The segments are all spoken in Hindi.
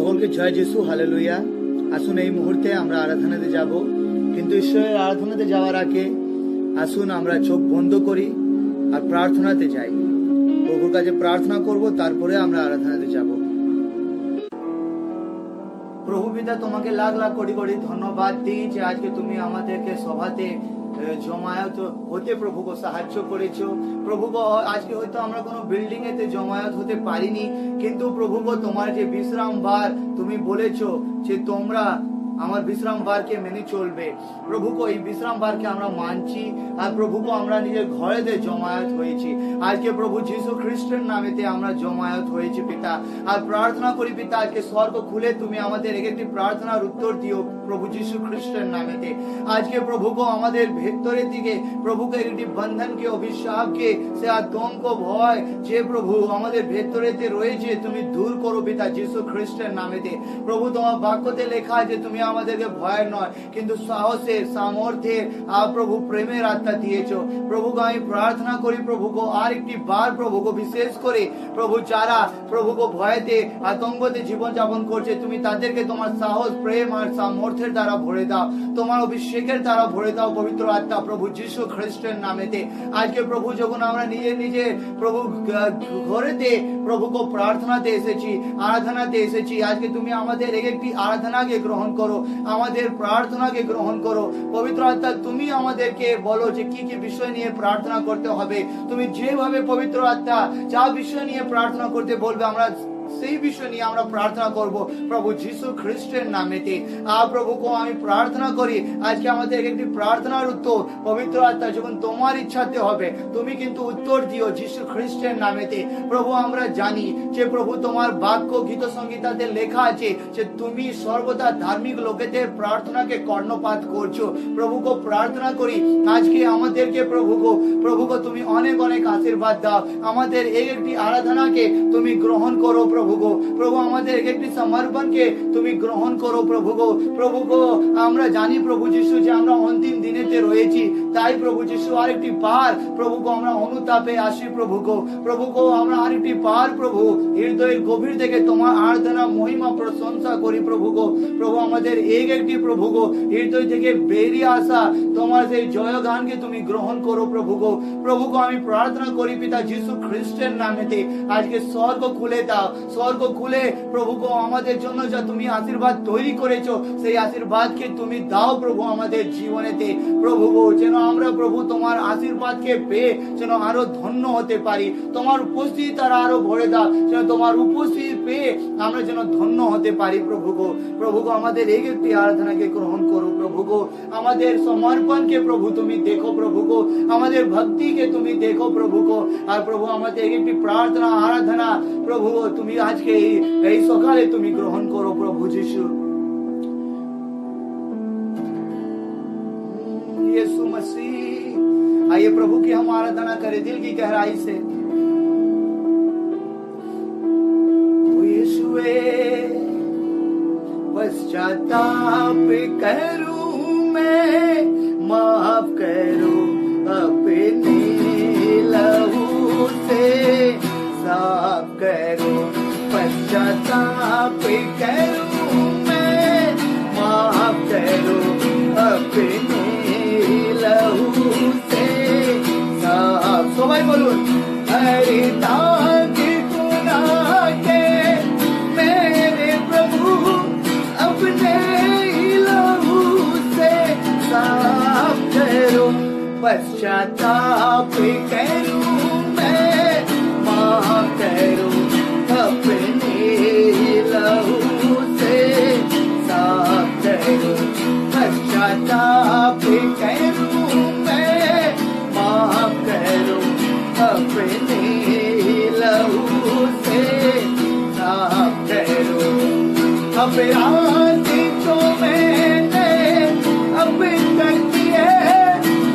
সকলকে জয় যিশু, হালেলুয়া। আসুন এই মুহূর্তে আমরা আরাধনাতে যাব, কিন্তু ঈশ্বরের আরাধনাতে যাওয়ার আগে আসুন আমরা চোখ বন্ধ করি আর প্রার্থনাতে যাই। প্রভুর কাছে প্রার্থনা করব, তারপরে আমরা আরাধনাতে যাব। প্রভু পিতা, তোমাকে লাখ লাখ কোটি কোটি ধন্যবাদ দিই যে আজকে তুমি আমাদেরকে সভাতে জমায়েত হতে প্রভু গো সাহায্য করেছো। প্রভু গো, আজকে হয়তো আমরা কোনো বিল্ডিং এতে জমায়েত হতে পারিনি, কিন্তু প্রভু গো তোমার যে বিশ্রাম বার তুমি বলেছো যে তোমরা আমার বিশ্রাম বারকে মেনে চলবে। প্রভু গো, এই বিশ্রাম বারকে আমরা মানছি, আর প্রভু গো আমরা নিজের ঘরেতে জমায়েত হয়েছি। আজকে প্রভু যীশু খ্রিস্টের নামেতে আমরা জমায়েত হয়েছি পিতা, আর প্রার্থনা করি পিতা আজকে স্বর্গ খুলে তুমি আমাদের একটি প্রার্থনার উত্তর দিও প্রভু যীশু খ্রিস্টের নামেতে। আজকে প্রভু গো আমাদের ভেতরের দিকে প্রভুকে একটি বন্ধনকে, অভিশাপকে, সে আতঙ্ক, ভয় যে প্রভু আমাদের ভেতরেতে রয়েছে তুমি দূর করো পিতা যীশু খ্রিস্টের নামেতে। প্রভু তোমার বাক্যতে লেখা আছে তুমি আমাদেরকে ভয় নয় কিন্তু সাহসের, সামর্থ্যের আর প্রভু প্রেমের আত্মা দিয়েছো। প্রভুকে আমি প্রার্থনা করি প্রভু গো আর একটি বার প্রভু গো বিশেষ করে প্রভু যারা প্রভু গো ভয়তে, আতঙ্কতে জীবন যাপন করছে, তুমি তাদেরকে তোমার সাহস, প্রেম আর সামর্থ্যের দ্বারা ভরে দাও, তোমার অভিষেকের দ্বারা ভরে দাও পবিত্র আত্মা প্রভু যীশু খ্রিস্টের নামেতে। আজকে প্রভু যখন আমরা নিজে নিজে প্রভু ঘরেতে প্রভু গো প্রার্থনাতে এসেছি, আরাধনাতে এসেছি, আজকে তুমি আমাদের একটি আরাধনাকে গ্রহণ করো, আমাদের প্রার্থনাকে গ্রহণ করো পবিত্র আত্মা। তুমি আমাদেরকে বলো যে কি কি বিষয় নিয়ে প্রার্থনা করতে হবে। তুমি যেভাবে পবিত্র আত্মা যা বিষয় নিয়ে প্রার্থনা করতে বলবে আমরা সেই বিষয় নিয়ে আমরা প্রার্থনা করব প্রভু যীশু খ্রিস্টের নামেতে। প্রভুকে আমি প্রার্থনা করি আজকে আমাদের একটি প্রার্থনার উত্তর পবিত্র আত্মা যখন তোমার ইচ্ছাতে হবে তুমি কিন্তু উত্তর দিও যীশু খ্রিস্টের নামেতে। প্রভু আমরা জানি যে প্রভু তোমার বাক্য গীত সংগীতাতে লেখা আছে যে তুমি সর্বদা ধার্মিক লোকেদের প্রার্থনাকে কর্ণপাত করছো। প্রভুকে প্রার্থনা করি আজকে আমাদেরকে প্রভুকে তুমি অনেক অনেক আশীর্বাদ দাও, আমাদের এই একটি আরাধনাকে তুমি গ্রহণ করো প্রভু গো। প্রভু আমাদের একটি সমর্পণকে তুমি গ্রহণ করো প্রভু গো। প্রভু গো আমরা জানি প্রভু যিশু যে আমরা অন্তিম দিনেতে রয়েছি, তাই প্রভু যিশু আরেকটি বার প্রভু গো আমরা অনুতাপে আসি প্রভু গো। প্রভু গো আমরা আরেকটি বার প্রভু হৃদয়ের গভীর থেকে তোমার আরাধনা, মহিমা, প্রশংসা করি প্রভু গো। প্রভু আমাদের একটি প্রভু গো হৃদয় থেকে বেরিয়ে আসা তোমার সেই জয়গানকে তুমি গ্রহণ করো প্রভু গো। প্রভু গো আমি প্রার্থনা করি পিতা যীশু খ্রিস্টের নামেতে আজকে স্বর্গ খুলে দাও, স্বর্গ খুলে প্রভু গো আমাদের জন্য যা তুমি আশীর্বাদ তৈরি করেছো সেই আশীর্বাদকে তুমি দাও প্রভু আমাদের জীবনেতে প্রভু গো, যেন আমরা প্রভু তোমার আশীর্বাদকে পেয়ে যেন আরো ধন্য হতে পারি। তোমার উপস্থিতি তারা আরো ভরে দাও, যেন তোমার উপস্থিতি পেয়ে আমরা যেন ধন্য হতে পারি প্রভু গো। প্রভু গো আমাদের এই একটি আরাধনাকে গ্রহণ করো প্রভু গো, আমাদের সমর্পণকে প্রভু তুমি দেখো প্রভু গো, আমাদের ভক্তিকে তুমি দেখো প্রভু গো। আর প্রভু আমাদের একটি প্রার্থনা, আরাধনা প্রভু তুমি আজকে এই সকালে তুমি গ্রহণ করো প্রভু যিশু। यीशु मसीह, आइए प्रभु की हम आराधना करें दिल की गहराई से। यीशुए पश्चाताप करूं मैं, माफ करो अपने लहू से साफ करो। पश्चाताप करूं मैं, माफ करो अपने लहू से साफ। सबाई बोलूं हरे दाग गुनाह के मेरे प्रभु अपने लहू से साफ करो। पश्चाताप करूं मैं, माफ करो अपने लहू से साफ करो। पश्चाताप करूं मैं, माफ करो अपने लहू से साफ करो। अपराध जो मैंने अब तक किए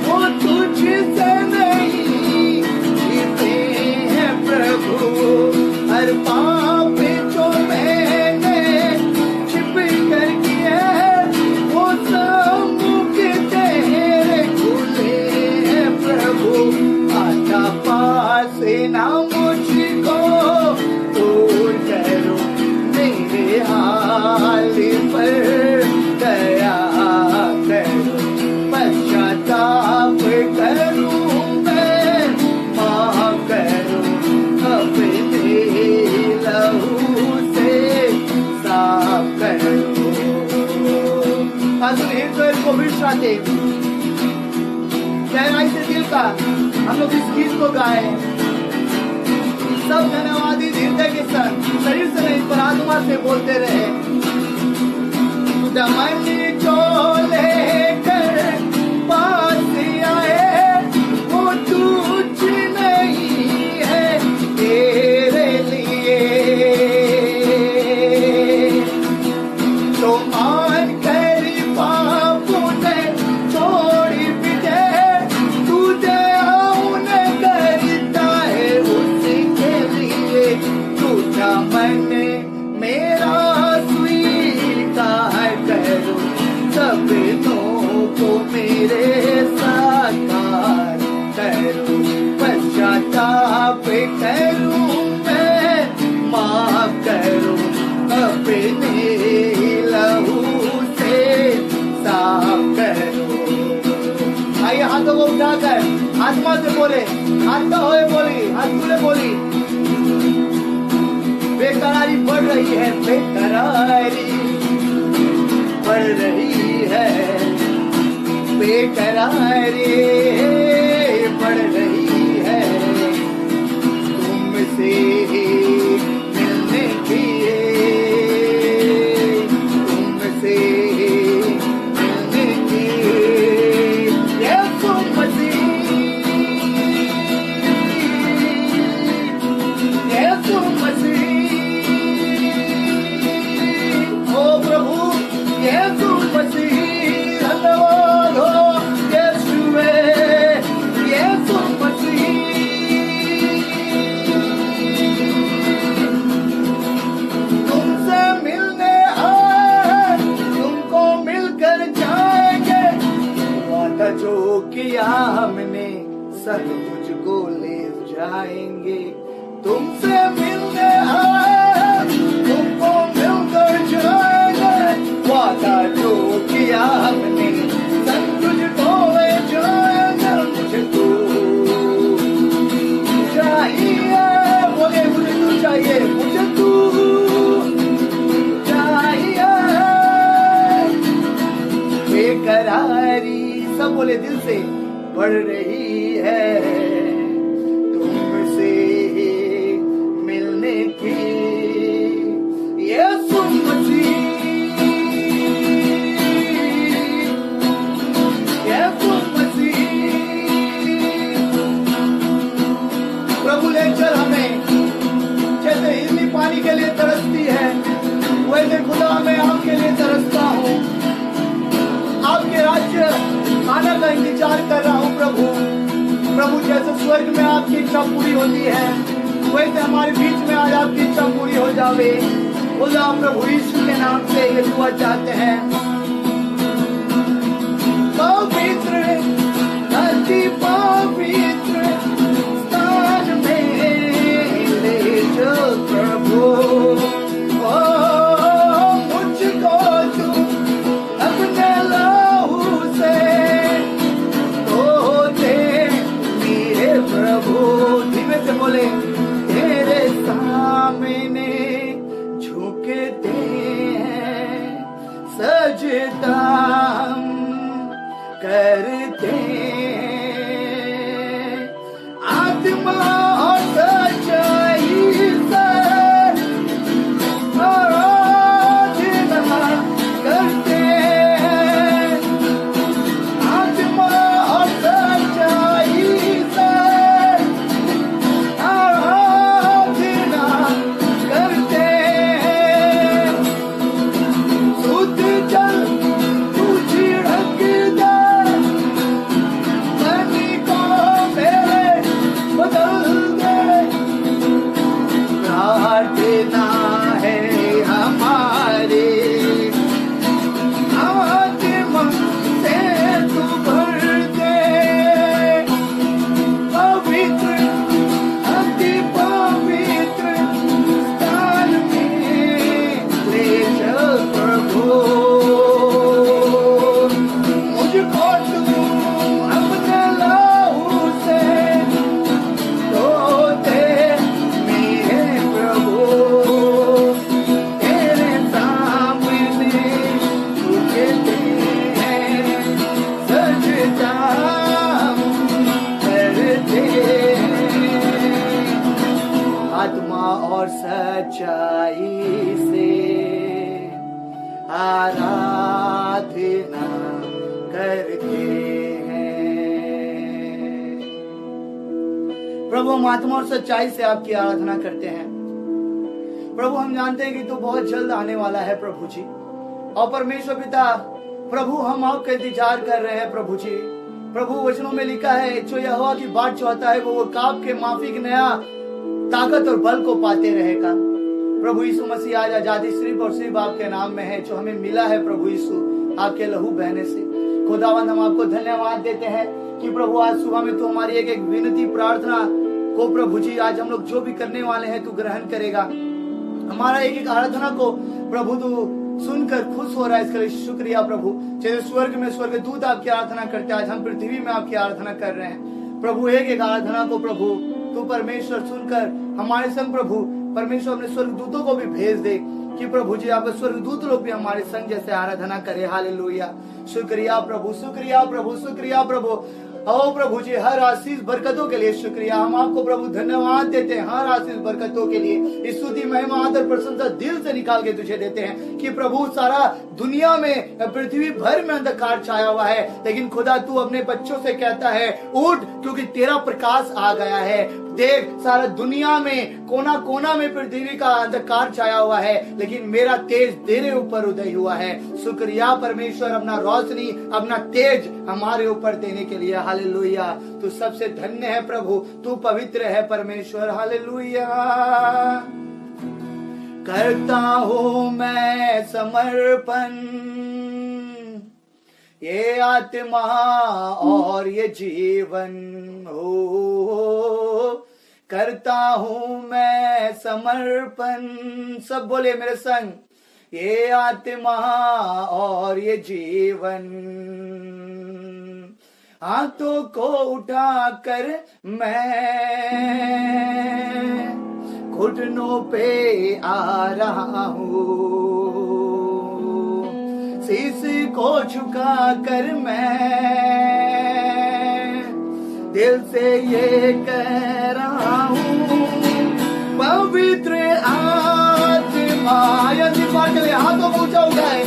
वो तुझसे नहीं जीते हैं प्रभु। हर पाप जो मैंने छिप कर किए वो सब मुख तेरे खुले हैं प्रभु। आता पास ना मुझको दूर करो मेरे हाथ तो एक कोविड साथे गहराई से दिल का हम लोग इस गीत को गाए। सब धन्यवादी हृदय के साथ शरीर से नहीं पर आत्मा से बोलते रहे। दमन को लेकर पास आए वो तुझ नहीं है तेरे लिए, तो मान कर बापू ने छोड़ी भी दे, तुझे आउन करता है उसके लिए। तुझा मन मेरा स्वीकार करो, सपनों को मेरे साकार करो। पश्चाताप करूं मैं, माफ करो अपने लहू से साफ करो। आइए हाथों को उठाकर आत्मा से बोले, आत्मा होए बोली, हाथ खुले बोली। बेकरारी बढ़ रही है, बेकरारी बढ़ रही है, बेकरारी बढ़ रही है। तुमसे मिलने की, तुमसे मिलने की यीशु मसीह, यीशु मसीह। ओ प्रभु यीशु मसीह, धन्यवाद हो यीशुवे, यीशु मसीह। तुमसे मिलने आए, तुमको मिलकर जाएंगे। वादा जो किया हमने सब तुझको ले जाएंगे। तुमसे मिलने आए, तुमको मिलकर जाएंगे। वादा जो किया हमने सब तुझको ले जाएंगे। मुझे तू चाहिए, बोले मुझे तू चाहिए, मुझे तू चाहिए। बेकरारी सब बोले दिल से बढ़ रही है, तुमसे मिलने की यीशु मसीह, यीशु मसीह। प्रभु ले चल हमें, जैसे हिरनी पानी के लिए तरसती है वैसे खुदा मैं आपके लिए तरसता हूँ। आपके राज्य आने का इंतजार कर रहा हूँ प्रभु। प्रभु जैसे स्वर्ग में आपकी इच्छा पूरी होती है वैसे हमारे बीच में आज आपकी इच्छा पूरी हो जावे। खुदा प्रभु यीशु के नाम से ये दुआ चाहते हैं। पवित्र अति पवित्र स्थान में ले चल प्रभु। मुझको तू अपने लहू से धो दे मेरे प्रभु। धीमे से बोले, तेरे सामने झुकते हैं, सजदा हम करते सच्चाई से आराधना करते हैं। प्रभु हम आत्मा और सच्चाई से आपकी आराधना करते हैं। प्रभु हम जानते हैं कि तू बहुत जल्द आने वाला है प्रभु जी, और परमेश्वर पिता प्रभु हम आपका इंतजार कर रहे हैं प्रभु जी। प्रभु वचनों में लिखा है जो यहोवा की बाट चाहता है वो काब के माफिक नया ताकत और बल को पाते रहेगा। प्रभु यीशु मसीह आज आजादी सिर्फ और सिर्फ आपके नाम में है, जो हमें मिला है प्रभु यीशु आपके लहू बहने से। खुदावंद हम आपको धन्यवाद देते हैं कि प्रभु आज सुबह में तू हमारी एक एक विनती प्रार्थना को प्रभु जी आज हम लोग जो भी करने वाले हैं तू ग्रहण करेगा। हमारा एक एक आराधना को प्रभु तू सुनकर खुश हो रहा है, इसके लिए शुक्रिया प्रभु। जैसे स्वर्ग में स्वर्गदूत आपकी आराधना करते हैं, आज हम पृथ्वी में आपकी आराधना कर रहे हैं प्रभु। एक एक आराधना को प्रभु तू परमेश्वर सुनकर हमारे संग प्रभु परमेश्वर अपने स्वर्गदूतों को भी भेज दे कि प्रभु जी आप स्वर्गदूत लोग भी हमारे संग जैसे आराधना करे। हालेलुया, शुक्रिया प्रभु, शुक्रिया प्रभु, शुक्रिया प्रभु। ओ प्रभु जी हर आशीष बरकतों के लिए शुक्रिया। हम आपको प्रभु धन्यवाद देते हैं हर आशीष बरकतों के लिए। स्तुति महिमा आदर प्रशंसा दिल से निकाल के तुझे देते हैं कि प्रभु सारा दुनिया में पृथ्वी भर में अंधकार छाया हुआ है, लेकिन खुदा तू अपने बच्चों से कहता है उठ, क्योंकि तेरा प्रकाश आ गया है। देख सारा दुनिया में कोना कोना में पृथ्वी का अंधकार छाया हुआ है, लेकिन मेरा तेज तेरे ऊपर उदय हुआ है। शुक्रिया परमेश्वर अपना रोशनी अपना तेज हमारे ऊपर देने के लिए। हालेलुया, तू सबसे धन्य है प्रभु, तू पवित्र है परमेश्वर। हालेलुया, करता हूँ मैं समर्पण ये आत्मा और ये जीवन हो, करता हूँ मैं समर्पण। सब बोले मेरे संग, ये आत्मा और ये जीवन। हाथों को उठाकर मैं घुटनों पे आ रहा हूँ, शीश को झुका कर मैं दिल से ये कह रहा हूँ, पवित्र आत्मा। यदि पाठ के लिए हाथों को ऊंचा उठाए,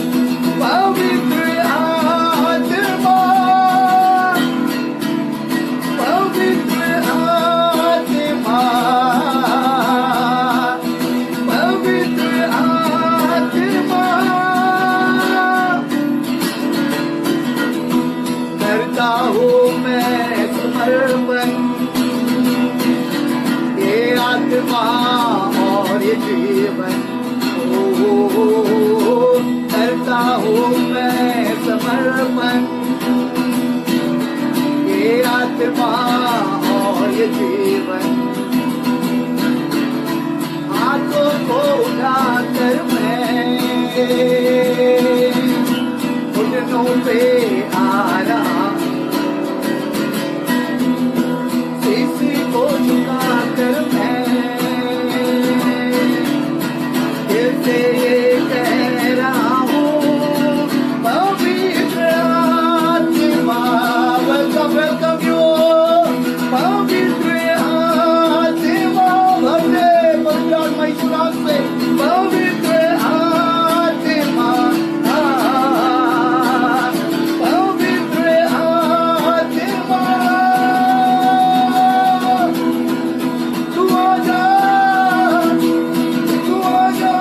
पवित्र आत्मा, पवित्र आत्मा, पवित्र आत्मा, करता हूँ मैं समर्पण ये आत्मा और ये जीवन। करता हूँ मैं समर्पण ये आत्मा और ये जीवन। हाथों को उठाकर मैं घुटनों पे आ रहा, शीश को झुका कर मैं दिल से ये कह रहा हूँ, पवित्र आत्मा। वेलकम वेलकम यू, पवित्र आत्मा। भरते पवित्र आत्मा इस नाम से, पवित्र आत्मा, पवित्र आत्मा। तू आजा, तू आजा,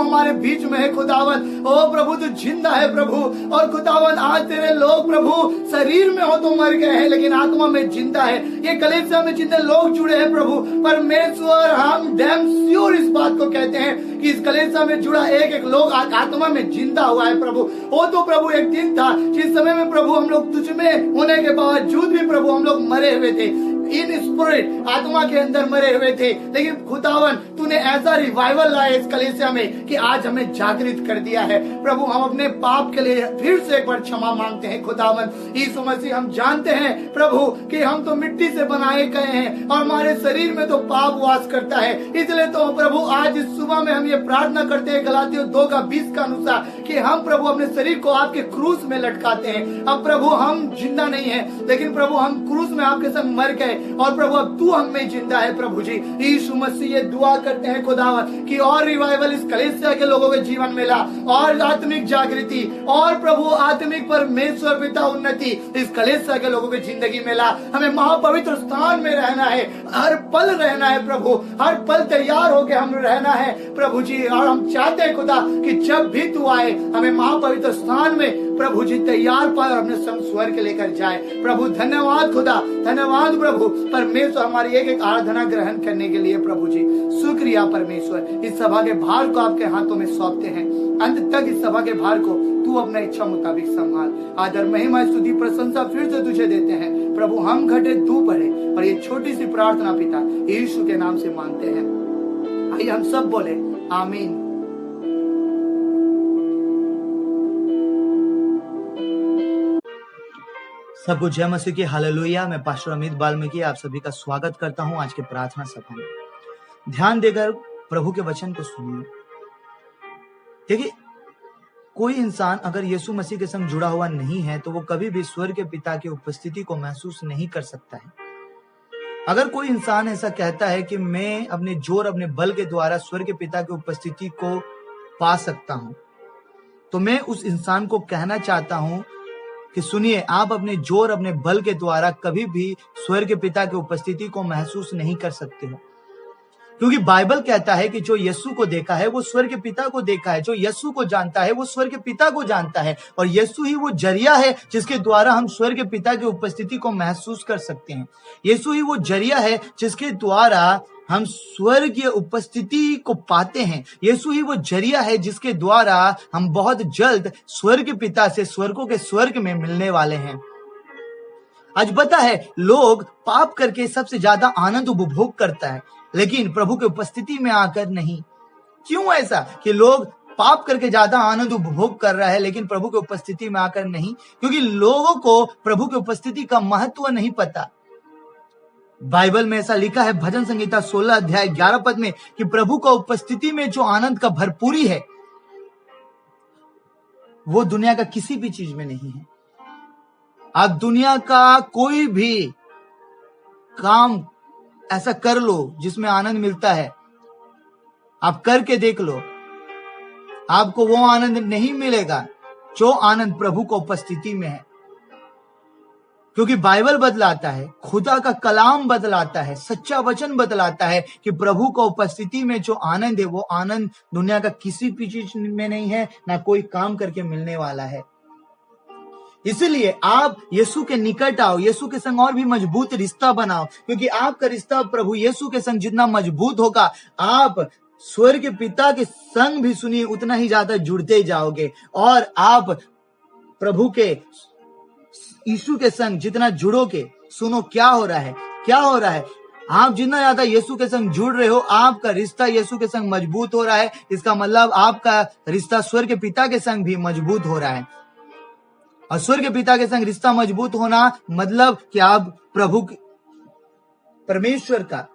हमारे बीच में है खुदावन। ओ प्रभु तू जिंदा है प्रभु, और खुदावन आज तेरे लोग प्रभु शरीर में हो तो मर गए हैं लेकिन आत्मा में जिंदा है। ये कलीसिया में जितने लोग जुड़े हैं प्रभु परमेश्वर, हम डैम श्योर इस बात को कहते हैं कि इस कलीसिया में जुड़ा एक एक लोग आत्मा में जिंदा हुआ है प्रभु। वो तो प्रभु एक दिन था जिस समय में प्रभु हम लोग तुझ में होने के बावजूद भी प्रभु हम लोग मरे हुए थे, इन स्पिरिट आत्मा के अंदर मरे हुए थे, लेकिन खुदावन तूने ऐसा रिवाइवल लाया इस कलीसिया में कि आज हमें जागृत कर दिया है प्रभु। हम अपने पाप के लिए फिर से एक बार क्षमा मांगते हैं खुदावन यीशु मसीह। हम जानते हैं प्रभु कि हम तो मिट्टी से बनाए गए हैं और हमारे शरीर में तो पाप वास करता है, इसलिए तो प्रभु आज इस सुबह में हम ये प्रार्थना करते हैं गलातियों 2:20 का अनुसार कि हम प्रभु अपने शरीर को आपके क्रूस में लटकाते हैं। अब प्रभु हम जिंदा नहीं है लेकिन प्रभु हम क्रूस में आपके संग मर गए और प्रभु अब तू हम में जिंदा है प्रभु जी। यीशु मसीह ये दुआ करते हैं खुदावन कि और रिवाइवल इस कलीसिया के लोगों के जीवन में ला, और आत्मिक जागृति और प्रभु आत्मिक परमेश्वर पिता उन्नति इस कलीसिया के लोगों की जिंदगी में ला। हमें महापवित्र स्थान में रहना है, हर पल रहना है प्रभु, हर पल तैयार होकर हम रहना है प्रभु जी। और हम चाहते हैं खुदा कि जब भी तू आए हमें महापवित्र स्थान में प्रभु जी तैयार पाए और अपने संग स्वर्ग लेकर जाए प्रभु। धन्यवाद खुदा, धन्यवाद प्रभु परमेश्वर हमारी एक एक आराधना ग्रहण करने के लिए प्रभु जी। शुक्रिया परमेश्वर, इस सभा के भार को आपके हाथों में सौंपते हैं, अंत तक इस सभा के भार को तू अपना इच्छा मुताबिक संभाल। आदर महिमा स्तुति प्रशंसा फिर से तुझे देते हैं प्रभु। हम घटे तू बढ़े, और ये छोटी सी प्रार्थना पिता यीशु के नाम से मांगते हैं। आइए हम सब बोले आमीन। सबको जय मसीह की हालेलुया। मैं पास्टर अमित बाल्मीकि आप सभी का स्वागत करता हूं आज के प्रार्थना सभा में। ध्यान देकर प्रभु के वचन को सुनिए। देखिए, कोई इंसान अगर यीशु मसीह के संग जुड़ा हुआ नहीं है तो वो कभी भी स्वर्ग के पिता की उपस्थिति को महसूस नहीं कर सकता है। अगर कोई इंसान ऐसा कहता है कि मैं अपने जोर अपने बल के द्वारा स्वर्ग के पिता की उपस्थिति को पा सकता हूं, तो मैं उस इंसान को कहना चाहता हूं कि सुनिए, आप अपने जोर अपने बल के द्वारा कभी भी स्वर्ग के पिता की उपस्थिति को महसूस नहीं कर सकते हो, क्योंकि बाइबल कहता है कि जो यीशु को देखा है वो स्वर्ग के पिता को देखा है। जो यीशु को जानता है वो स्वर्ग के पिता को जानता है, और यीशु ही वो जरिया है जिसके द्वारा हम स्वर्ग के पिता की उपस्थिति को महसूस कर सकते हैं। यीशु ही वो जरिया है जिसके द्वारा हम स्वर्गीय उपस्थिति को पाते हैं। यीशु ही वो जरिया है जिसके द्वारा हम बहुत जल्द स्वर्ग के पिता से स्वर्गों के स्वर्ग में मिलने वाले हैं। आज पता है, लोग पाप करके सबसे ज्यादा आनंद उपभोग करता है, लेकिन प्रभु की उपस्थिति में आकर नहीं। क्यों ऐसा कि लोग पाप करके ज्यादा आनंद उपभोग कर रहा है लेकिन प्रभु की उपस्थिति में आकर नहीं? क्योंकि लोगों को प्रभु की उपस्थिति का महत्व नहीं पता। बाइबल में ऐसा लिखा है भजन संहिता 16 अध्याय 11 पद में कि प्रभु का उपस्थिति में जो आनंद का भरपूरी है वो दुनिया का किसी भी चीज में नहीं है। आप दुनिया का कोई भी काम ऐसा कर लो जिसमें आनंद मिलता है, आप करके देख लो, आपको वो आनंद नहीं मिलेगा जो आनंद प्रभु को उपस्थिति में है। क्योंकि बाइबल बतलाता है, खुदा का कलाम बतलाता है, सच्चा वचन बतलाता है कि प्रभु का उपस्थिति में जो आनंद है वो आनंद दुनिया का किसी भी चीज में नहीं है, ना कोई काम करके मिलने वाला है। इसलिए आप यीशु के निकट आओ, यीशु के संग और भी मजबूत रिश्ता बनाओ, क्योंकि आपका रिश्ता प्रभु यीशु के संग जितना मजबूत होगा आप स्वर्ग के पिता के संग भी सुनिए उतना ही ज्यादा जुड़ते जाओगे, और आप प्रभु के यीशु के संग जितना जुड़ोगे, सुनो क्या हो रहा है, क्या हो रहा है। आप जितना ज्यादा यीशु के संग जुड़ रहे हो, आपका रिश्ता यीशु के संग मजबूत हो रहा है। इसका मतलब आपका रिश्ता स्वर्ग के पिता के संग भी मजबूत हो रहा है। और स्वर्ग के पिता के संग रिश्ता मजबूत होना मतलब कि आप प्रभु परमेश्वर का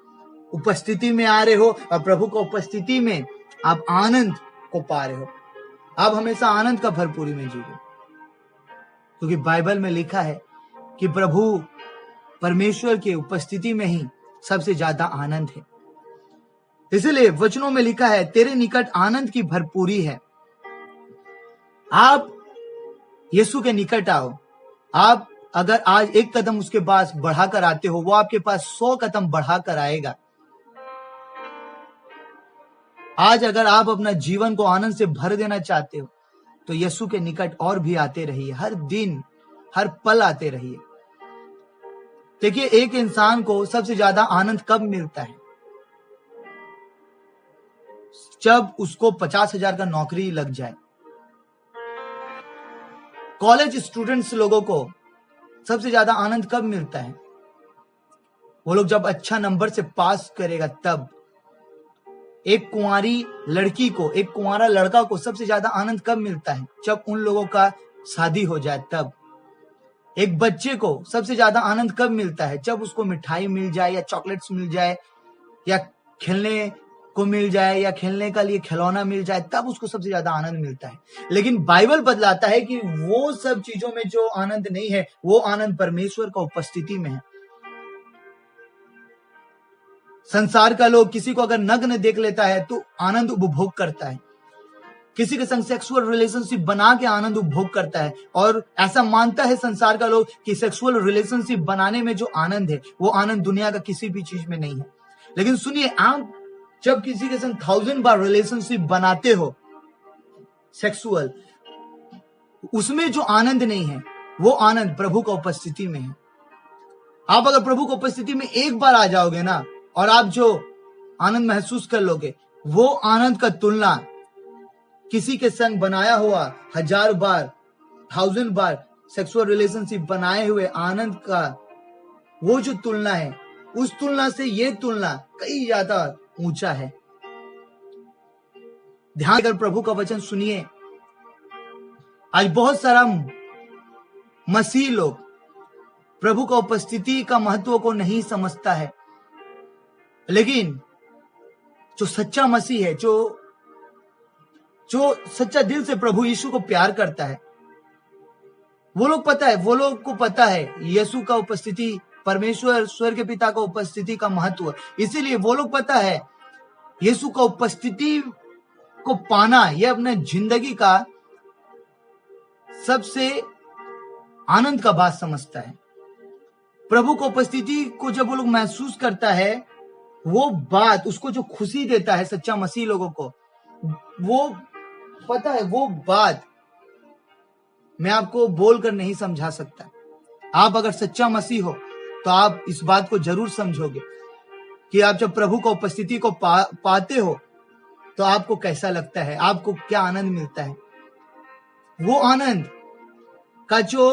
उपस्थिति में आ रहे हो, और प्रभु का उपस्थिति में आप आनंद को पा रहे हो। आप हमेशा आनंद का भरपूरी में जीओ, क्योंकि बाइबल में लिखा है कि प्रभु परमेश्वर के उपस्थिति में ही सबसे ज्यादा आनंद है। इसलिए वचनों में लिखा है तेरे निकट आनंद की भरपूरी है। आप यीशु के निकट आओ। आप अगर आज एक कदम उसके पास बढ़ाकर आते हो, वो आपके पास 100 कदम बढ़ाकर आएगा। आज अगर आप अपना जीवन को आनंद से भर देना चाहते हो तो यीशु के निकट और भी आते रहिए, हर दिन हर पल आते रहिए। देखिए, एक इंसान को सबसे ज्यादा आनंद कब मिलता है? जब उसको 50,000 का नौकरी लग जाए। कॉलेज स्टूडेंट्स लोगों को सबसे ज्यादा आनंद कब मिलता है? वो लोग जब अच्छा नंबर से पास करेगा तब। एक कुंवारी लड़की को, एक कुंवारा लड़का को सबसे ज्यादा आनंद कब मिलता है? जब उन लोगों का शादी हो जाए तब। एक बच्चे को सबसे ज्यादा आनंद कब मिलता है? जब उसको मिठाई मिल जाए या चॉकलेट्स मिल जाए या खेलने को मिल जाए या खेलने का लिए खिलौना मिल जाए, तब उसको सबसे ज्यादा आनंद मिलता है। लेकिन बाइबल बतलाता है कि वो सब चीजों में जो आनंद नहीं है, वो आनंद परमेश्वर का उपस्थिति में है। संसार का लोग किसी को अगर नग्न देख लेता है तो आनंद उपभोग करता है, किसी के संग सेक्सुअल रिलेशनशिप बना के आनंद उपभोग करता है, और ऐसा मानता है संसार का लोग कि सेक्सुअल रिलेशनशिप बनाने में जो आनंद है वो आनंद दुनिया का किसी भी चीज में नहीं है। लेकिन सुनिए, आप जब किसी के संग 1000 बार रिलेशनशिप बनाते हो सेक्सुअल, उसमें जो आनंद नहीं है वो आनंद प्रभु का उपस्थिति में है। आप अगर प्रभु का उपस्थिति में एक बार आ जाओगे ना, और आप जो आनंद महसूस कर लोगे, वो आनंद का तुलना किसी के संग बनाया हुआ 1000 बार 1000 बार सेक्सुअल रिलेशनशिप बनाए हुए आनंद का वो जो तुलना है, उस तुलना से ये तुलना कई ज्यादा ऊंचा है। ध्यान कर प्रभु का वचन सुनिए। आज बहुत सारा मसीह लोग प्रभु का उपस्थिति का महत्व को नहीं समझता है, लेकिन जो सच्चा मसीह है, जो सच्चा दिल से प्रभु यीशु को प्यार करता है, वो लोग को पता है यीशु का उपस्थिति, परमेश्वर स्वर्ग के पिता का उपस्थिति का महत्व। इसीलिए वो लोग पता है यीशु का उपस्थिति को पाना यह अपने जिंदगी का सबसे आनंद का बात समझता है। प्रभु का उपस्थिति को जब वो लोग महसूस करता है, वो बात उसको जो खुशी देता है सच्चा मसीह लोगों को, वो पता है, वो बात मैं आपको बोलकर नहीं समझा सकता। आप अगर सच्चा मसीह हो तो आप इस बात को जरूर समझोगे कि आप जब प्रभु का उपस्थिति को पाते हो तो आपको कैसा लगता है, आपको क्या आनंद मिलता है। वो आनंद का जो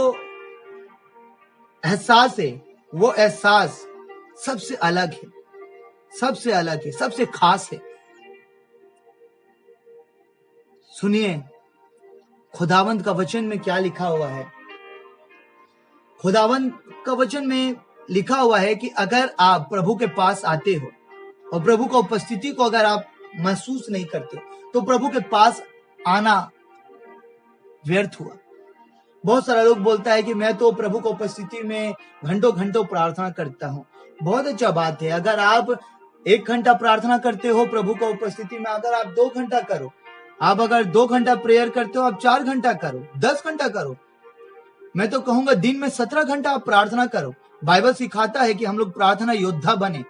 एहसास है, वो एहसास सबसे अलग है, सबसे अलग है, सबसे खास है। सुनिए, खुदावंत का वचन में क्या लिखा हुआ है। खुदावंत का वचन में लिखा हुआ है कि अगर आप प्रभु के पास आते हो और प्रभु का उपस्थिति को अगर आप महसूस नहीं करते तो प्रभु के पास आना व्यर्थ हुआ। बहुत सारा लोग बोलता है कि मैं तो प्रभु की उपस्थिति में घंटों घंटों प्रार्थना करता हूँ। बहुत अच्छा बात है। अगर आप 1 घंटा प्रार्थना करते हो प्रभु की उपस्थिति में, अगर आप 2 घंटा करो, आप अगर 2 घंटा प्रेयर करते हो, आप 4 घंटा करो, 10 घंटा करो, मैं तो कहूंगा दिन में 17 घंटा आप प्रार्थना करो। बाइबल सिखाता है कि हम लोग प्रार्थना योद्धा बने।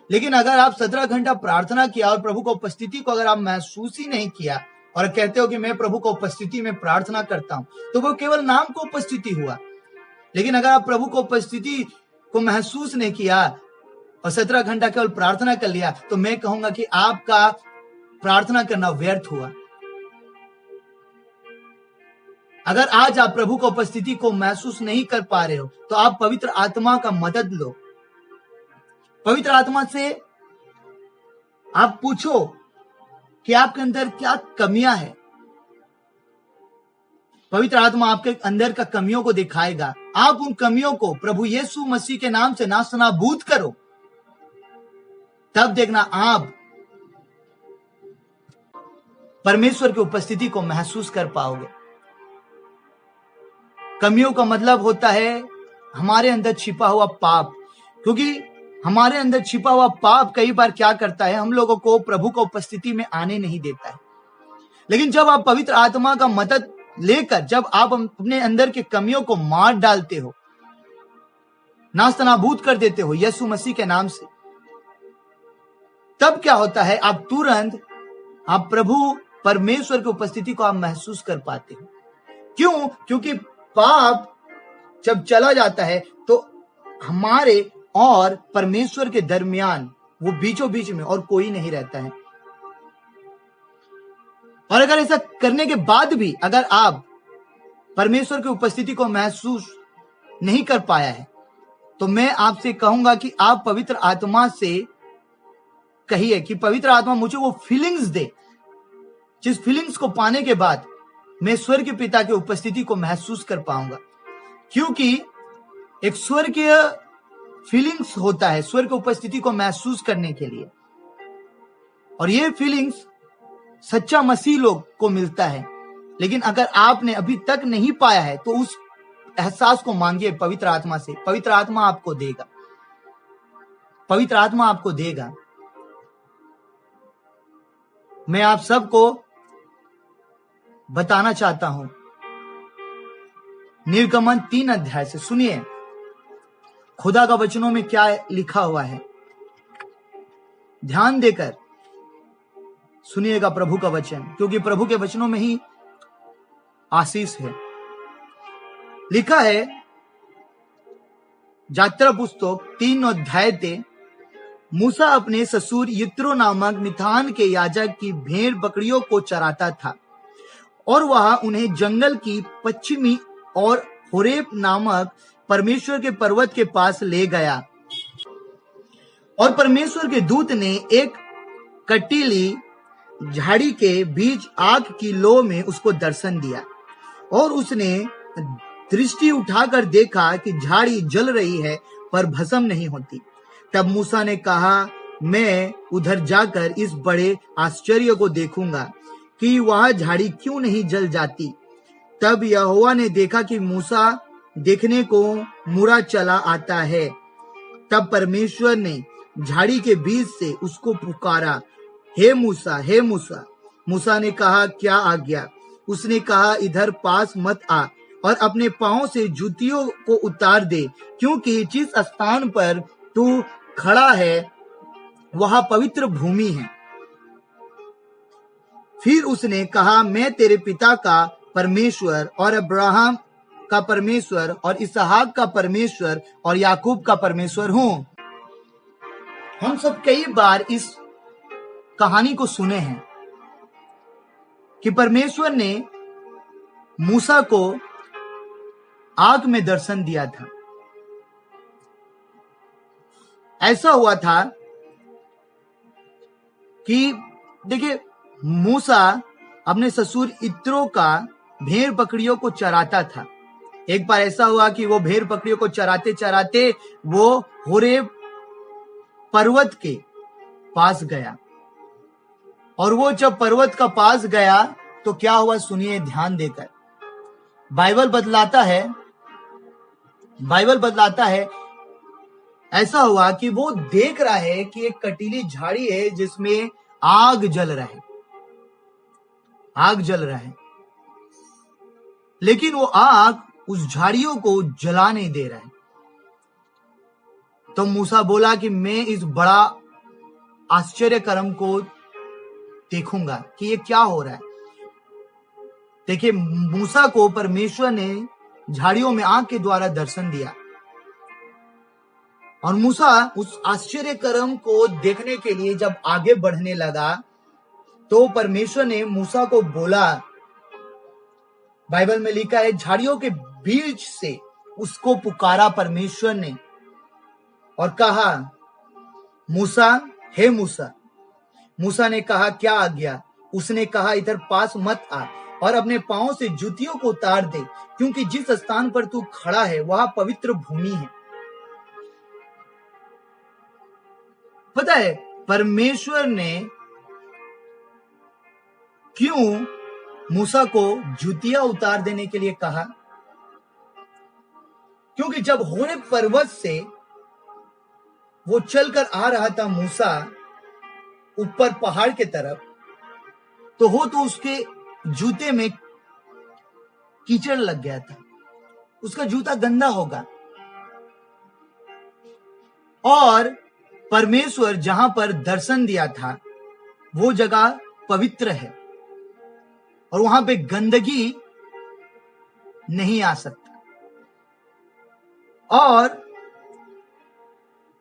लेकिन अगर आप 17 घंटा प्रार्थना किया और प्रभु की उपस्थिति को अगर आप महसूस ही नहीं किया और कहते हो कि मैं प्रभु की उपस्थिति में प्रार्थना करता हूं, तो वो केवल नाम को उपस्थिति हुआ। लेकिन अगर आप प्रभु की उपस्थिति को महसूस नहीं किया और 17 घंटा केवल प्रार्थना कर लिया, तो मैं कहूंगा कि आपका प्रार्थना करना व्यर्थ हुआ। अगर आज आप प्रभु की उपस्थिति को महसूस नहीं कर पा रहे हो तो आप पवित्र आत्मा का मदद लो। पवित्र आत्मा से आप पूछो कि आपके अंदर क्या कमियां है। पवित्र आत्मा आपके अंदर का कमियों को दिखाएगा। आप उन कमियों को प्रभु यीशु मसीह के नाम से नास्तनाबूद करो, तब देखना आप परमेश्वर की उपस्थिति को महसूस कर पाओगे। कमियों का मतलब होता है हमारे अंदर छिपा हुआ पाप, क्योंकि हमारे अंदर छिपा हुआ पाप कई बार क्या करता है, हम लोगों को प्रभु की उपस्थिति में आने नहीं देता है। लेकिन जब आप पवित्र आत्मा का मदद लेकर जब आप अपने अंदर के कमियों को मार डालते हो, नास्तनाबूद कर देते हो यीशु मसीह के नाम से, तब क्या होता है, आप तुरंत आप प्रभु परमेश्वर की उपस्थिति को आप महसूस कर पाते हो। क्यों? क्योंकि पाप जब चला जाता है तो हमारे और परमेश्वर के दरमियान वो बीचों बीच में और कोई नहीं रहता है। और अगर ऐसा करने के बाद भी अगर आप परमेश्वर की उपस्थिति को महसूस नहीं कर पाया है, तो मैं आपसे कहूंगा कि आप पवित्र आत्मा से कहिए कि पवित्र आत्मा मुझे वो फीलिंग्स दे, जिस फीलिंग्स को पाने के बाद मैं स्वर्ग के पिता की उपस्थिति को महसूस कर पाऊंगा। क्योंकि एक स्वर्गीय फीलिंग्स होता है स्वर्ग की उपस्थिति को महसूस करने के लिए, और ये फीलिंग्स सच्चा मसीह लोग को मिलता है। लेकिन अगर आपने अभी तक नहीं पाया है तो उस एहसास को मांगिए पवित्र आत्मा से। पवित्र आत्मा आपको देगा, पवित्र आत्मा आपको देगा। मैं आप सबको बताना चाहता हूं निर्गमन 3 अध्याय से, सुनिए खुदा का वचनों में क्या लिखा हुआ है। ध्यान देकर सुनिएगा प्रभु का वचन, क्योंकि प्रभु के वचनों में ही आशीष है। लिखा है यात्रा पुस्तक 3 अध्याय ते, मूसा अपने ससुर यित्रो नामक मिथान के याजक की भेड़ बकरियों को चराता था, और वह उन्हें जंगल की पश्चिमी और होरेब नामक परमेश्वर के पर्वत के पास ले गया। और परमेश्वर के दूत ने एक कटीली झाड़ी के बीच आग की लो में उसको दर्शन दिया, और उसने दृष्टि उठाकर देखा कि झाड़ी जल रही है पर भस्म नहीं होती। तब मूसा ने कहा, मैं उधर जाकर इस बड़े आश्चर्य को देखूंगा कि वह झाड़ी क्यों नहीं जल जाती। तब यहोवा ने देखा कि मूसा देखने को मुड़ा चला आता है। तब परमेश्वर ने झाड़ी के बीच से उसको पुकारा, हे मूसा, हे मूसा। मूसा ने कहा, क्या आज्ञा? उसने कहा, इधर पास मत आ और अपने पांव से जूतियों को उतार दे, क्योंकि जिस स्थान पर तू खड़ा है वह पवित्र भूमि है। फिर उसने कहा, मैं तेरे पिता का परमेश्वर और अब्राहम का परमेश्वर और इसहाक का परमेश्वर और याकूब का परमेश्वर हूं। हम सब कई बार इस कहानी को सुने हैं कि परमेश्वर ने मूसा को आग में दर्शन दिया था। ऐसा हुआ था कि देखिए, मूसा अपने ससुर यित्रो का भेड़ बकरियों को चराता था। एक बार ऐसा हुआ कि वो भेड़ बकरियों को चराते चराते वो होरेब पर्वत के पास गया, और वो जब पर्वत का पास गया तो क्या हुआ, सुनिए ध्यान देकर। बाइबल बतलाता है ऐसा हुआ कि वो देख रहा है कि एक कटीली झाड़ी है जिसमें आग जल रहा है, लेकिन वो आग उस झाड़ियों को जला नहीं दे रहा है। तो मूसा बोला कि मैं इस बड़ा आश्चर्य कर्म को देखूंगा कि ये क्या हो रहा है। देखिए, मूसा को परमेश्वर ने झाड़ियों में आग के द्वारा दर्शन दिया, और मूसा उस आश्चर्य कर्म को देखने के लिए जब आगे बढ़ने लगा तो परमेश्वर ने मूसा को बोला, बाइबल में लिखा है, झाड़ियों के बीच से उसको पुकारा परमेश्वर ने और कहा, मूसा, हे मूसा। मूसा ने कहा, क्या आज्ञा? उसने कहा, इधर पास मत आ और अपने पांव से जूतियों को उतार दे, क्योंकि जिस स्थान पर तू खड़ा है वह पवित्र भूमि है। पता है परमेश्वर ने क्यों मूसा को जूतियां उतार देने के लिए कहा? क्योंकि जब होरेब पर्वत से वो चलकर आ रहा था मूसा ऊपर पहाड़ के तरफ, तो उसके जूते में कीचड़ लग गया था, उसका जूता गंदा होगा। और परमेश्वर जहां पर दर्शन दिया था वो जगह पवित्र है और वहां पे गंदगी नहीं आ सकता। और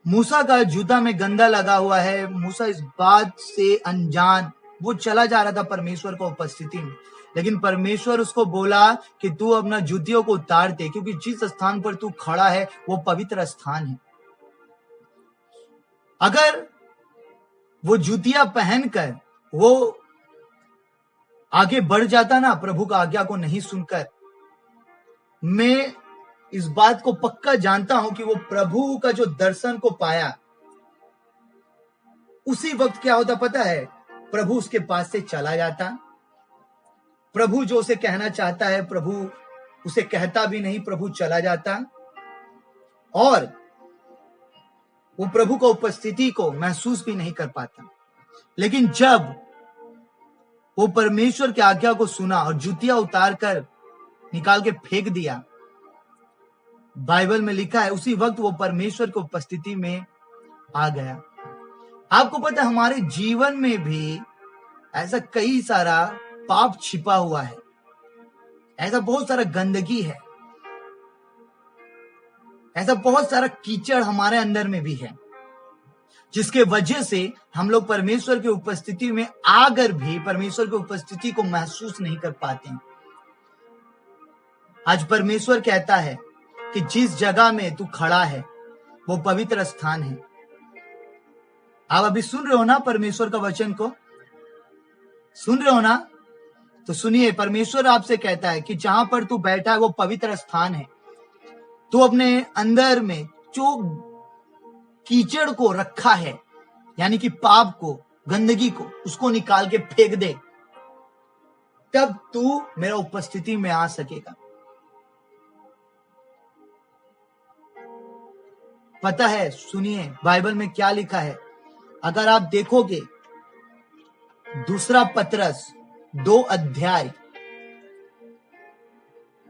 मूसा का जूता में गंदा लगा हुआ है। मूसा इस बात से अनजान वो चला जा रहा था परमेश्वर की उपस्थिति में, लेकिन परमेश्वर उसको बोला कि तू अपना जूतियों को उतार दे, क्योंकि जिस स्थान पर तू खड़ा है वो पवित्र स्थान है। अगर वो जूतियां पहनकर वो आगे बढ़ जाता ना प्रभु का आज्ञा को नहीं सुनकर, मैं इस बात को पक्का जानता हूं कि वो प्रभु का जो दर्शन को पाया, उसी वक्त क्या होता पता है, प्रभु उसके पास से चला जाता। प्रभु जो उसे कहना चाहता है प्रभु उसे कहता भी नहीं, प्रभु चला जाता और वो प्रभु का उपस्थिति को महसूस भी नहीं कर पाता। लेकिन जब वो परमेश्वर की आज्ञा को सुना और जूतियां उतार कर निकाल के फेंक दिया, बाइबल में लिखा है उसी वक्त वो परमेश्वर की उपस्थिति में आ गया। आपको पता है हमारे जीवन में भी ऐसा कई सारा पाप छिपा हुआ है, ऐसा बहुत सारा गंदगी है, ऐसा बहुत सारा कीचड़ हमारे अंदर में भी है, जिसके वजह से हम लोग परमेश्वर की उपस्थिति में आकर भी परमेश्वर की उपस्थिति को महसूस नहीं कर पाते हैं। आज परमेश्वर कहता है कि जिस जगह में तू खड़ा है वो पवित्र स्थान है। आप अभी सुन रहे हो ना परमेश्वर का वचन को, सुन रहे हो ना? तो सुनिए, परमेश्वर आपसे कहता है कि जहां पर तू बैठा है वो पवित्र स्थान है। तू अपने अंदर में जो कीचड़ को रखा है, यानी कि पाप को, गंदगी को, उसको निकाल के फेंक दे, तब तू मेरा उपस्थिति में आ सकेगा। पता है, सुनिए बाइबल में क्या लिखा है। अगर आप देखोगे दूसरा पतरस 2 अध्याय,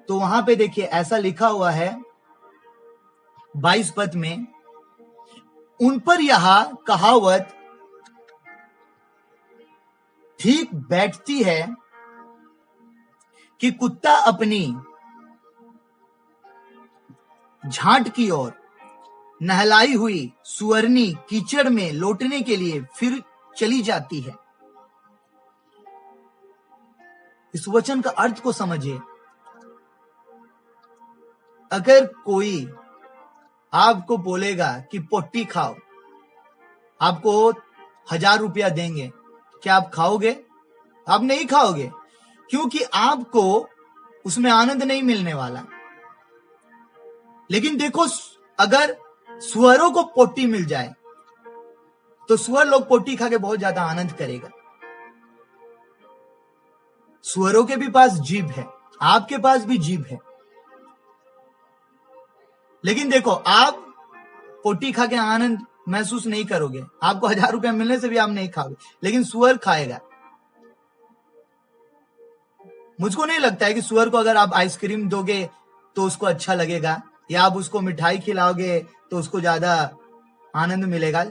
तो वहां पे देखिए ऐसा लिखा हुआ है 22 पद में, उन पर यह कहावत ठीक बैठती है कि कुत्ता अपनी झांट की ओर नहलाई हुई सुअरनी कीचड़ में लौटने के लिए फिर चली जाती है। इस वचन का अर्थ को समझिए। अगर कोई आपको बोलेगा कि पोटी खाओ, आपको 1000 रुपया देंगे, क्या आप खाओगे? आप नहीं खाओगे, क्योंकि आपको उसमें आनंद नहीं मिलने वाला। लेकिन देखो, अगर सुअरों को पोटी मिल जाए तो सुअर लोग पोटी खा के बहुत ज्यादा आनंद करेगा। सुअरों के भी पास जीभ है, आपके पास भी जीभ है, लेकिन देखो आप पोटी खा के आनंद महसूस नहीं करोगे। आपको 1000 रुपया मिलने से भी आप नहीं खाओगे, लेकिन सुअर खाएगा। मुझको नहीं लगता है कि सुअर को अगर आप आइसक्रीम दोगे तो उसको अच्छा लगेगा, या आप उसको मिठाई खिलाओगे तो उसको ज्यादा आनंद मिलेगा।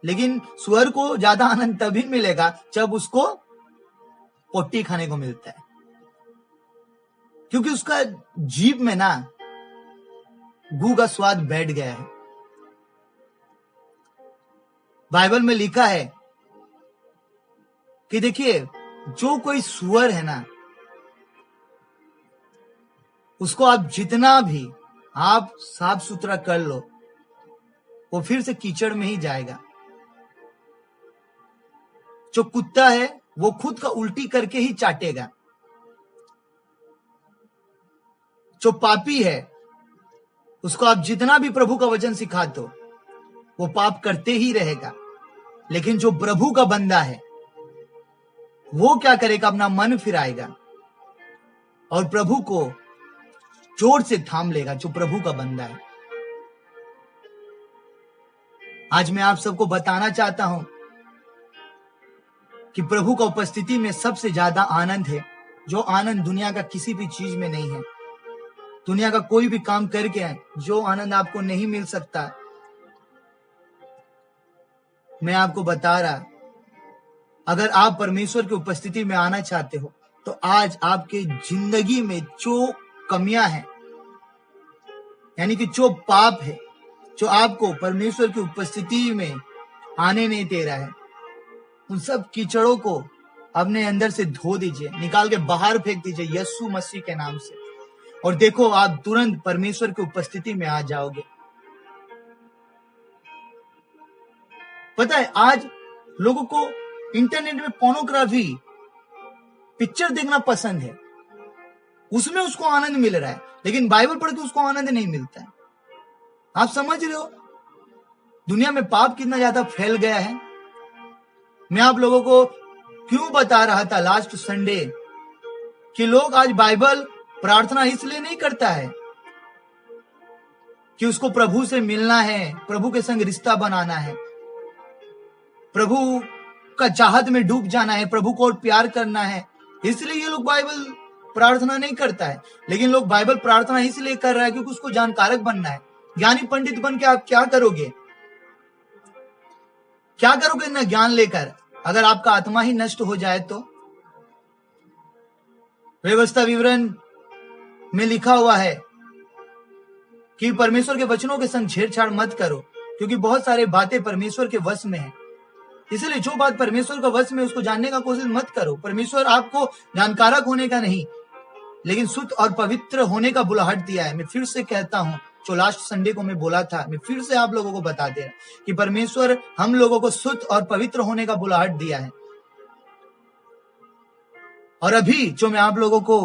लेकिन सुअर को ज्यादा आनंद तभी मिलेगा जब उसको पोटी खाने को मिलता है, क्योंकि उसका जीभ में ना गू का स्वाद बैठ गया है। बाइबल में लिखा है कि देखिए, जो कोई सुअर है ना, उसको आप जितना भी आप साफ सुथरा कर लो, वो फिर से कीचड़ में ही जाएगा। जो कुत्ता है वो खुद का उल्टी करके ही चाटेगा। जो पापी है उसको आप जितना भी प्रभु का वचन सिखा दो, वो पाप करते ही रहेगा। लेकिन जो प्रभु का बंदा है वो क्या करेगा? अपना मन फिराएगा और प्रभु को जोर से थाम लेगा। जो प्रभु का बंदा है। आज मैं आप सबको बताना चाहता हूं कि प्रभु का उपस्थिति में सबसे ज्यादा आनंद है, जो आनंद दुनिया का किसी भी चीज में नहीं है। दुनिया का कोई भी काम करके जो आनंद आपको नहीं मिल सकता, मैं आपको बता रहा, अगर आप परमेश्वर की उपस्थिति में आना चाहते हो तो आज आपके जिंदगी में जो कमियां हैं, यानी कि जो पाप है जो आपको परमेश्वर की उपस्थिति में आने नहीं दे रहा है, उन सब कीचड़ों को अपने अंदर से धो दीजिए, निकाल के बाहर फेंक दीजिए यीशु मसीह के नाम से, और देखो आप तुरंत परमेश्वर की उपस्थिति में आ जाओगे। पता है आज लोगों को इंटरनेट में पोर्नोग्राफी पिक्चर देखना पसंद है, उसमें उसको आनंद मिल रहा है, लेकिन बाइबल पढ़ के उसको आनंद नहीं मिलता है। आप समझ रहे हो दुनिया में पाप कितना ज्यादा फैल गया है। मैं आप लोगों को क्यों बता रहा था लास्ट संडे कि लोग आज बाइबल प्रार्थना इसलिए नहीं करता है कि उसको प्रभु से मिलना है, प्रभु के संग रिश्ता बनाना है, प्रभु का चाहत में डूब जाना है, प्रभु को और प्यार करना है, इसलिए ये लोग बाइबल प्रार्थना नहीं करता है। लेकिन लोग बाइबल प्रार्थना इसलिए कर रहा है क्योंकि उसको जानकारक बनना है। ज्ञानी पंडित बन के आप क्या करोगे? क्या करोगे ना ज्ञान लेकर, अगर आपका आत्मा ही नष्ट हो जाए तो? व्यवस्था विवरण में लिखा हुआ है कि परमेश्वर के वचनों के संग छेड़छाड़ मत करो, क्योंकि बहुत सारे बातें परमेश्वर के वश में है। इसलिए जो बात परमेश्वर का वश में उसको जानने का कोशिश मत करो। परमेश्वर आपको जानकारक होने का नहीं, लेकिन शुद्ध और पवित्र होने का बुलाहट दिया है। मैं फिर से कहता हूं, जो लास्ट संडे को मैं बोला था, मैं फिर से आप लोगों को बता दे रहा कि परमेश्वर हम लोगों को शुद्ध और पवित्र होने का बुलाहट दिया है। और अभी जो मैं आप लोगों को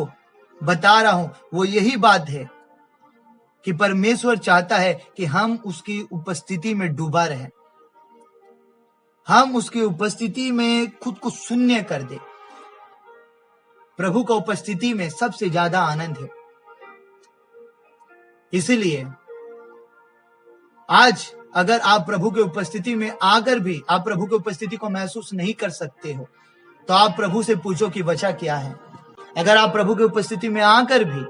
बता रहा हूं वो यही बात है कि परमेश्वर चाहता है कि हम उसकी उपस्थिति में डूबा रहें, हम उसकी उपस्थिति में खुद को शून्य कर दे। प्रभु का उपस्थिति में सबसे ज्यादा आनंद है। इसलिए आज अगर आप प्रभु की उपस्थिति में आकर भी आप प्रभु की उपस्थिति को महसूस नहीं कर सकते हो तो आप प्रभु से पूछो कि वजह क्या है। अगर आप प्रभु की उपस्थिति में आकर भी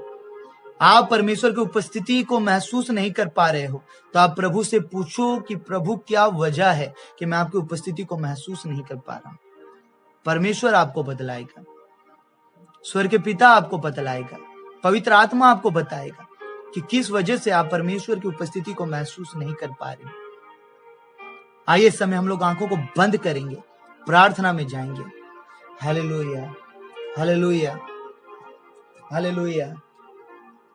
आप परमेश्वर की उपस्थिति को महसूस नहीं कर पा रहे हो तो आप प्रभु से पूछो कि प्रभु क्या वजह है कि मैं आपकी उपस्थिति को महसूस नहीं कर पा रहा हूं। परमेश्वर आपको बतलाएगा, स्वर्ग के पिता आपको बतलाएगा, पवित्र आत्मा आपको बताएगा कि किस वजह से आप परमेश्वर की उपस्थिति को महसूस नहीं कर पा रहे। आइए इस समय हम लोग आंखों को बंद करेंगे, प्रार्थना में जाएंगे। Hallelujah, hallelujah, hallelujah,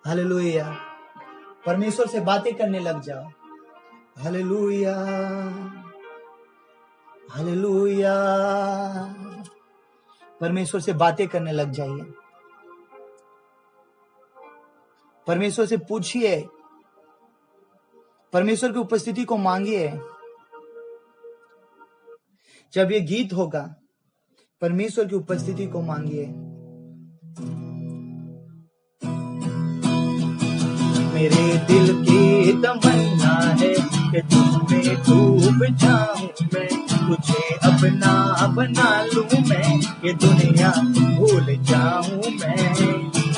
hallelujah. परमेश्वर से बातें करने लग जाओ। Hallelujah, hallelujah. परमेश्वर से बातें करने लग जाइए। परमेश्वर से पूछिए, परमेश्वर की उपस्थिति को मांगिए। जब ये गीत होगा परमेश्वर की उपस्थिति को मांगिए। मेरे दिल की तमन्ना है कि तुझमें डूब जाऊं मैं, तुझे अपना बना लूं मैं, ये दुनिया भूल जाऊं मैं।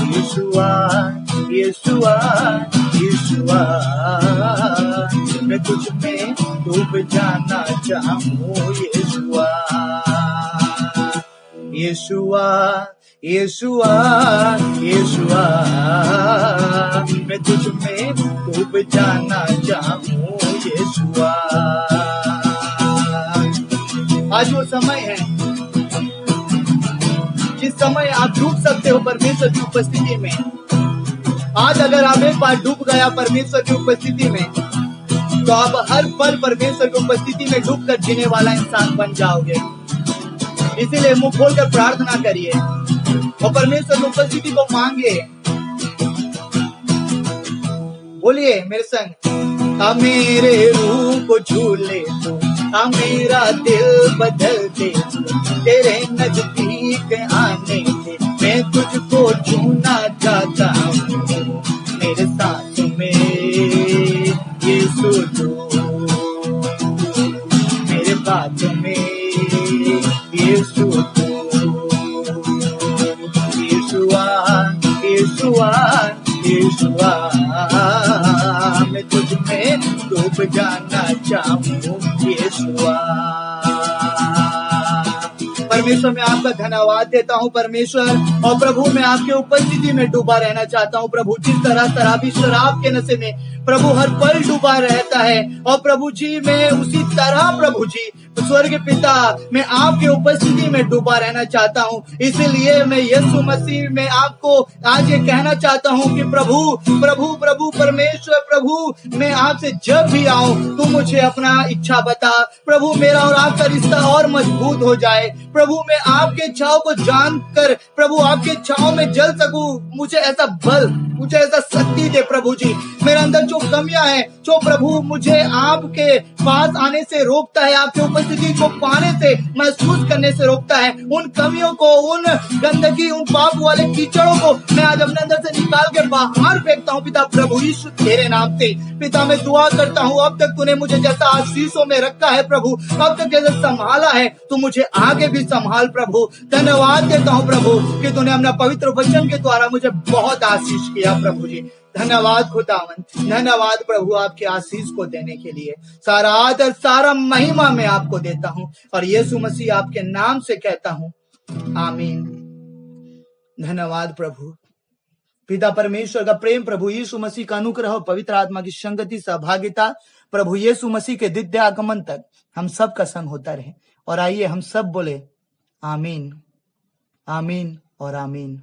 यीशुआ, यीशुआ, यीशुआ, मैं तुझ में डूब जाना चाहूं। यीशुआ, यीशुआ, यीशुआ, यीशुआ, मैं तुझ में डूब जाना चाहूं। यीशुआ, आज वो समय है जिस समय आप डूब सकते हो परमेश्वर की उपस्थिति में। आज अगर आप एक बार डूब गया परमेश्वर की उपस्थिति में तो आप हर पल परमेश्वर की उपस्थिति में डूब कर जीने वाला इंसान बन जाओगे। इसीलिए मुंह खोलकर प्रार्थना करिए और परमेश्वर की उपस्थिति को मांगिए। बोलिए मेरे संग, आ मेरे रूह को झूले तू, आ मेरा दिल बदल दे तू, तेरे नजदीक आने से मैं तुझको छूना चाहता हूँ। मेरे साथ में यीशु तू, मेरे बात में यीशु तू। यीशुआ, यीशुआ, यीशुआ, मैं तुझ में डूब जाना चाहूँ। यीशुआ, परमेश्वर मैं आपका धन्यवाद देता हूँ परमेश्वर। और प्रभु मैं आपके उपस्थिति में डूबा रहना चाहता हूँ प्रभु। जिस तरह शराबी शराब के नशे में प्रभु हर पल डूबा रहता है, और प्रभु जी मैं उसी तरह प्रभु जी स्वर्ग पिता मैं आपके उपस्थिति में डूबा रहना चाहता हूँ। इसीलिए मैं यीशु मसीह में आपको आज ये कहना चाहता हूँ कि प्रभु प्रभु प्रभु परमेश्वर प्रभु मैं आपसे जब भी आऊं तुम मुझे अपना इच्छा बता प्रभु। मेरा और आपका रिश्ता और मजबूत हो जाए प्रभु। मैं आपके इच्छाओं को जानकर प्रभु आपके इच्छाओं में जल सकूं। मुझे ऐसा बल, मुझे ऐसा शक्ति दे प्रभु जी। मेरे अंदर जो कमियां हैं, जो प्रभु मुझे आपके पास आने से रोकता है, आपके उपस्थिति को पाने से, महसूस करने से रोकता है, उन कमियों को, उन गंदगी, उन पाप वाले कीचड़ों को मैं आज अपने अंदर से निकाल के बाहर फेंकता हूँ पिता प्रभु यीशु तेरे नाम से। पिता मैं दुआ करता हूँ अब तक तूने मुझे जैसा आशीषों में रखा है प्रभु, अब तक जैसे संभाला है तू मुझे आगे भी संभाल प्रभु। धन्यवाद देता हूँ प्रभु कि तूने अपना पवित्र वचन के द्वारा मुझे बहुत आशीष किया प्रभु जी। धन्यवाद खुदावन, धन्यवाद प्रभु आपके आशीष को देने के लिए। सारा आदर सारा महिमा मैं आपको देता हूँ और यीशु मसीह आपके नाम से कहता हूँ आमीन। धन्यवाद प्रभु। पिता परमेश्वर का प्रेम, प्रभु यीशु मसीह का अनुग्रह, पवित्र आत्मा की संगति, सहभागिता प्रभु यीशु मसीह के दिव्य आगमन तक हम सब का संग होता रहे। और आइए हम सब बोले आमीन, आमीन और आमीन।